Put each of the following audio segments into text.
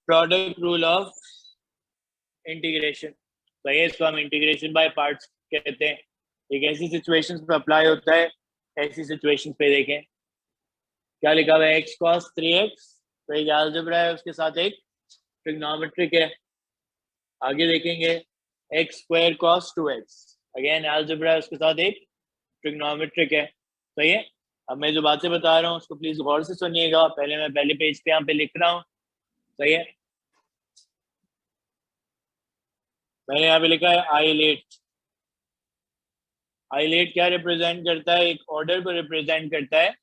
Product rule of integration. तो ये इसको हम इंटीग्रेशन बाय पार्ट्स कहते हैं। एक ऐसी सिचुएशंस पे अप्लाई होता है, ऐसी सिचुएशंस पे देखें क्या लिखा हुआ है, x cos 3x, तो एक अलजेब्रा है, उसके साथ एक ट्रिग्नोमेट्रिक है। आगे देखेंगे x square cos 2x, again algebra है, उसके साथ एक ट्रिग्नोमेट्रिक है। सही है। अब मैं जो बातें बता रहा हूँ उसको प्लीज गौर से सुनिएगा। पहले मैं पहले पेज पे यहाँ पे लिख रहा हूँ। सही है। मैंने यहाँ पे लिखा है आइलेट। आइलेट क्या रिप्रेजेंट करता है? एक ऑर्डर को रिप्रेजेंट करता है।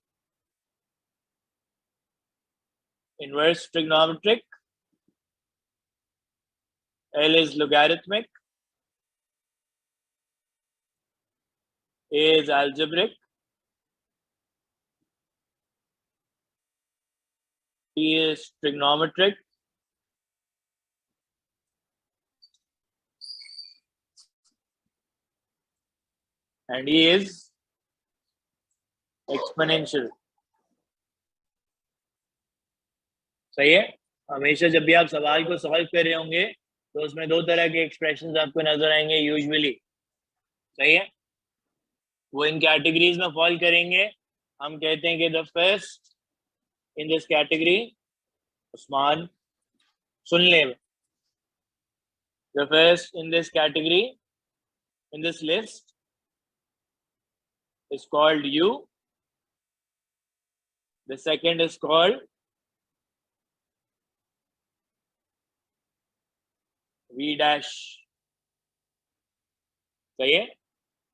Inverse trigonometric, L is logarithmic, A is algebraic, T is trigonometric, and E is exponential। सही है। हमेशा जब भी आप सवाल को सॉल्व कर रहे होंगे तो उसमें दो तरह के एक्सप्रेशंस आपको नजर आएंगे यूजुअली। सही है। वो इन कैटेगरीज में फॉल करेंगे। हम कहते हैं कि the first in this category, Usman सुन ले, the first in this category in this list is called U. The second is called V dash। सही है।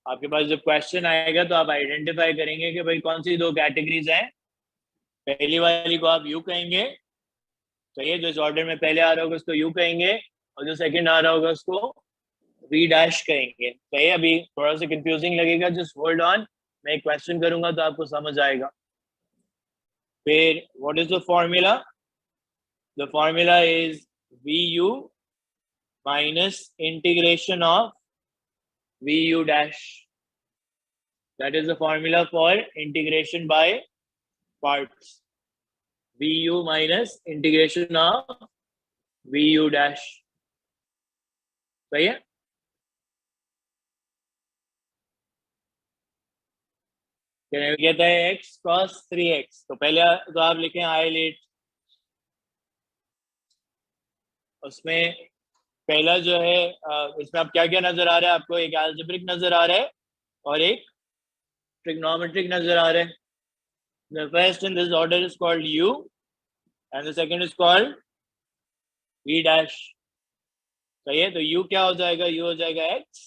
आपके पास जब क्वेश्चन आएगा तो आप आइडेंटिफाई करेंगे कि भाई कौन सी दो कैटेगरीज हैं। पहली वाली को आप यू कहेंगे। सही है। जो इस ऑर्डर में पहले आ रहा होगा उसको यू कहेंगे, और जो सेकंड आ रहा होगा उसको वी डैश कहेंगे। सही है। अभी थोड़ा सा कंफ्यूजिंग लगेगा, जस्ट होल्ड ऑन, मैं एक क्वेश्चन करूंगा तो आपको समझ आएगा। फिर what is the formula? The formula is V U minus integration of VU dash. That is the formula for integration by parts. VU minus integration of VU dash. सही है। कहता है x cos 3x, तो पहले तो आप लिखें islet. उसमें पहला जो है, इसमें आप क्या क्या नजर आ रहा है आपको? एक अलजेब्रिक नजर आ रहा है और एक ट्रिग्नोमेट्रिक नजर आ रहा है। The first in this order is called U and the second is called V dash। सही है। तो U क्या हो जाएगा? U हो जाएगा x,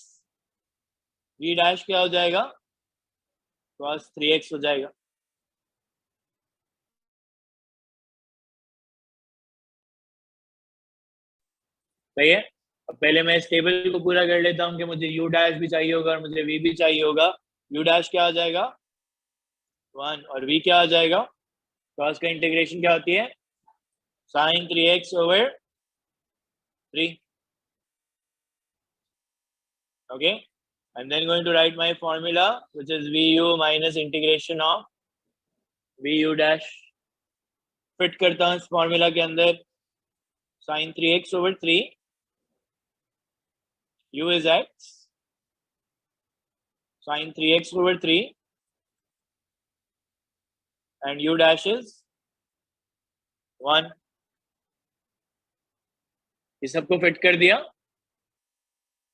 V dash क्या हो जाएगा? cos 3x हो जाएगा। सही है। अब पहले मैं इस टेबल को पूरा कर लेता हूँ कि मुझे U dash भी चाहिए होगा और मुझे V भी चाहिए होगा। U dash क्या आ जाएगा? 1, और V क्या आ जाएगा? cos का इंटीग्रेशन क्या होती है? sin 3x over 3। Okay, I'm then going to write my formula, which is VU minus integration of VU dash। Fit करता हूँ इस फॉर्मूला के अंदर। sin 3x over 3, U is x, sin 3x over 3 and U dash is 1। ये सबको fit कर दिया।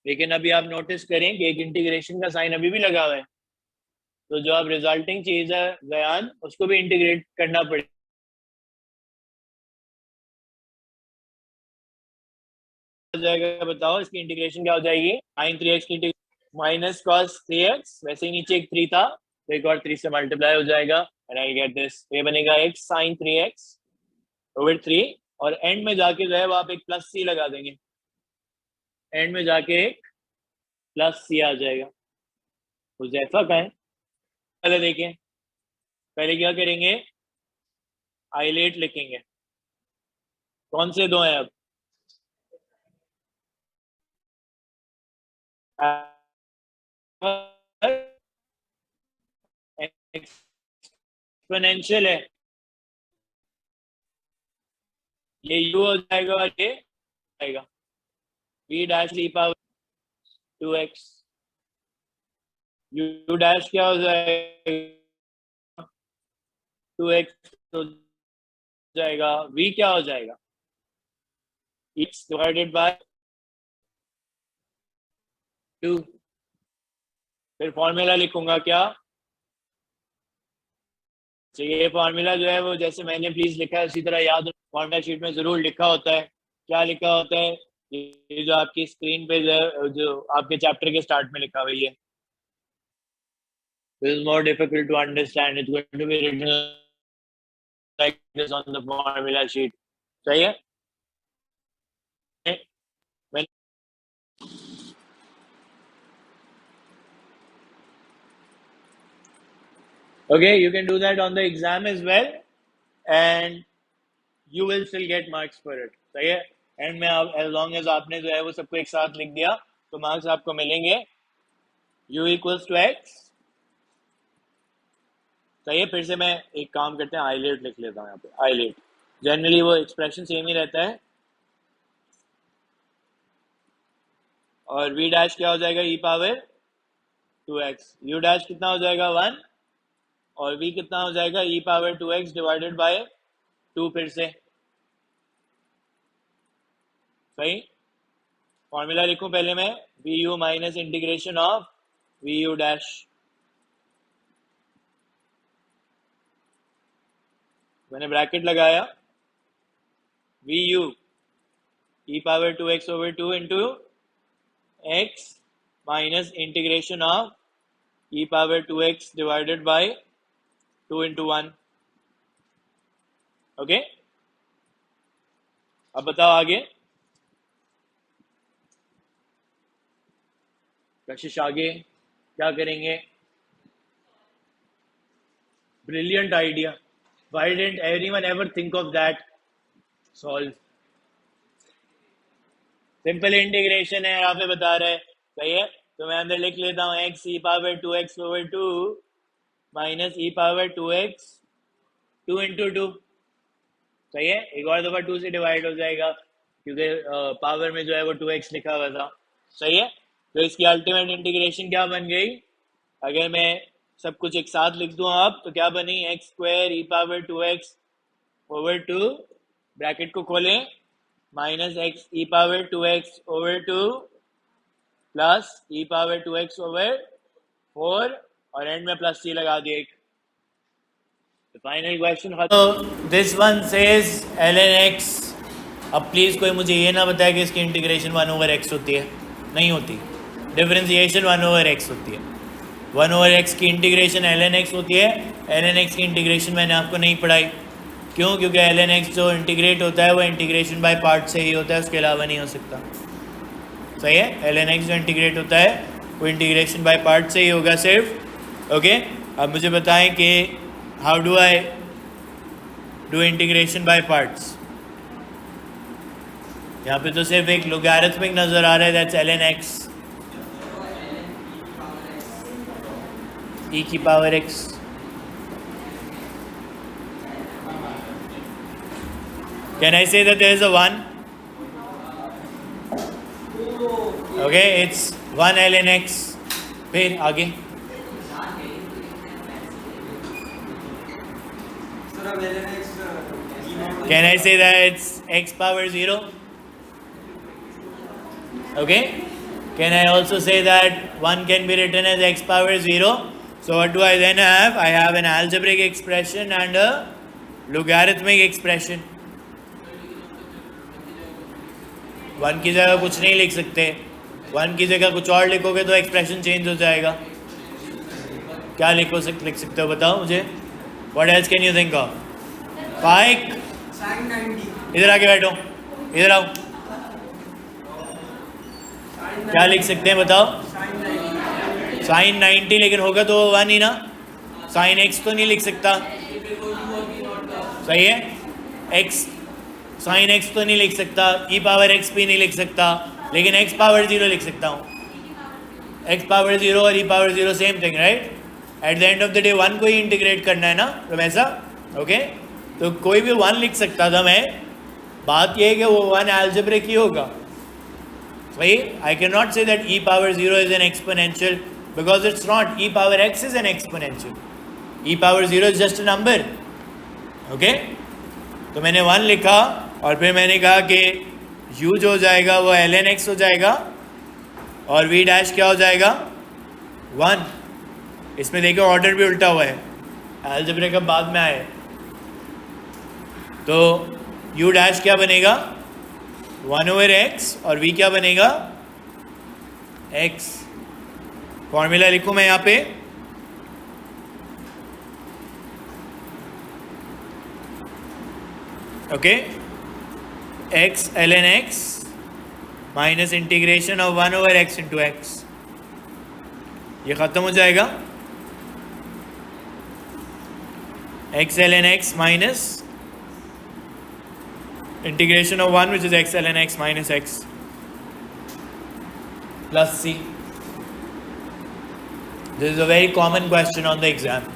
लेकिन अभी आप नोटिस करें कि एक इंटीग्रेशन का साइन अभी भी लगा हुआ है, तो जो अब रिजल्टिंग चीज है बयान, उसको भी इंटीग्रेट करना पड़ेगा। जाएगा बताओ, इसकी इंटीग्रेशन क्या हो जाएगी? sin 3x की माइनस cos 3x, वैसे ही नीचे एक 3 था तो एक और 3 से मल्टीप्लाई हो जाएगा and I'll get this। ये बनेगा x sin 3x over 3, और एंड में जाके जो है वो आप एक प्लस सी लगा देंगे। एंड में जाके एक प्लस सी आ जाएगा। हुज़ैफा का है। पहले देखें, पहले क्या करेंगे? आइलेट लिखेंगे। कौन से दो हैं अब? एक्सपोनेंशियल है ये u हो जाएगा और ये आएगा v dash e power 2x, u dash क्या हो जाएगा 2x हो जाएगा, v क्या हो जाएगा x डिवाइडेड बाय 2। फिर फॉर्मूला लिखूंगा क्या, तो ये फॉर्मूला जो है वो जैसे मैंने प्लीज लिखा है उसी तरह याद, फॉर्मूला शीट में जरूर लिखा होता है। क्या लिखा होता है, ये जो आपकी स्क्रीन पे जो आपके चैप्टर के स्टार्ट में लिखा हुआ है, this is more difficult to understand, it's going to be written like this on the formula sheet. सही है? Okay, you can do that on the exam as well and you will still get marks for it. सही है? And में आप as long as आपने जो है वो सबको एक साथ लिख दिया तो मार्क्स आपको मिलेंगे u equals to x। सही है? फिर से मैं एक काम करते हैं, आईलेट लिख लेता हूँ यहाँ पे, आईलेट जनरली वो एक्सप्रेशन सेम ही रहता है। और v डैश क्या हो जाएगा e power 2x, u dash कितना हो जाएगा 1 और v कितना हो जाएगा e power 2x divided by 2। फिर से सही, फॉर्मूला लिखूं पहले मैं, V U minus integration of V U dash, मैंने ब्रैकेट लगाया, V U e power 2x over 2 into x minus integration of e power 2x divided by 2 into 1। Okay, अब बताओ आगे, कशिश आगे क्या करेंगे? Brilliant idea, why didn't everyone ever think of that? Solve simple integration है, यहाँ पे बता रहे हैं। सही है, तो मैं अंदर लिख लेता हूँ x ई पावर 2x ओवर 2 माइनस ई पावर 2x 2 इंटू 2। सही है, एक और दफा 2 से डिवाइड हो जाएगा क्योंकि पावर में जो है वो 2x लिखा हुआ था। सही है, तो इसकी अल्टीमेट इंटीग्रेशन क्या बन गई, अगर मैं सब कुछ एक साथ लिख दूं आप तो क्या बनी, एक्स स्क्वायर ई पावर 2x ओवर 2 ब्रैकेट को खोलें माइनस एक्स ई पावर 2x ओवर 2 प्लस ई पावर 2x ओवर 4 और एंड में प्लस सी लगा दिए एक। फाइनल क्वेश्चन, तो this one says ln x। अब प्लीज कोई मुझे ये ना बताए कि इसकी इंटीग्रेशन 1 ओवर x होती है, नहीं होती, डिफरेंशिएशन 1 ओवर x होती है। 1 ओवर x की इंटीग्रेशन ln x होती है, ln x की इंटीग्रेशन मैंने आपको नहीं पढ़ाई, क्यों? क्योंकि ln x जो इंटीग्रेट होता है वो इंटीग्रेशन बाय पार्ट से ही होता है, उसके अलावा नहीं हो सकता। सही है, ln x जो इंटीग्रेट होता है वो इंटीग्रेशन बाय पार्ट से ही होगा सिर्फ। ओके, अब मुझे बताएं कि how do I do integration by parts. यहाँ पे तो सिर्फ एक लोगैरिथमिक नजर आ रहा है, दैट्स ln x e की power x। Can I say that there is a 1? Okay, it's 1 ln x। फिर आगे Can I say that it's x power 0? Okay, can I also say that 1 can be written as x power 0? So what do I then have? I have an algebraic expression and a logarithmic expression। 1 की जगह कुछ नहीं लिख सकते, 1 की जगह कुछ और लिखोगे तो एक्सप्रेशन चेंज हो जाएगा। क्या लिख सकते हो बताओ मुझे? What else can you think of? फाइक, इधर आके बैठो, इधर आओ, क्या लिख सकते हैं बताओ? साइन 90, लेकिन होगा तो 1 ही ना, साइन x तो नहीं लिख सकता। सही है, x साइन x तो नहीं लिख सकता, e पावर x भी नहीं लिख सकता, लेकिन x पावर 0 लिख सकता हूँ। x पावर 0 और e power 0 same thing, right? At the end of the day 1 को ही इंटीग्रेट करना है ना, तो ऐसा। ओके, तो कोई भी 1 लिख सकता था मैं, बात ये है कि वो 1 algebraic ही होगा, सही. I cannot say that e power 0 is an exponential because it's not. E power x is an exponential. E power 0 is just a number. Okay, तो मैंने 1 लिखा और फिर मैंने कहा कि u जो हो जाएगा वो ln x हो जाएगा और v डैश क्या हो जाएगा 1. इसमें देखो ऑर्डर भी उल्टा हुआ है, अलजेब्रा का बाद में आए. तो u डैश क्या बनेगा 1/x और v क्या बनेगा x. फॉर्मूला लिखूं मैं यहाँ पे, okay, x ln x minus integration of 1/x into x. ये ख़त्म हो जाएगा. x ln x minus integration of 1 which is x ln x minus x plus c. This is a very common question on the exam.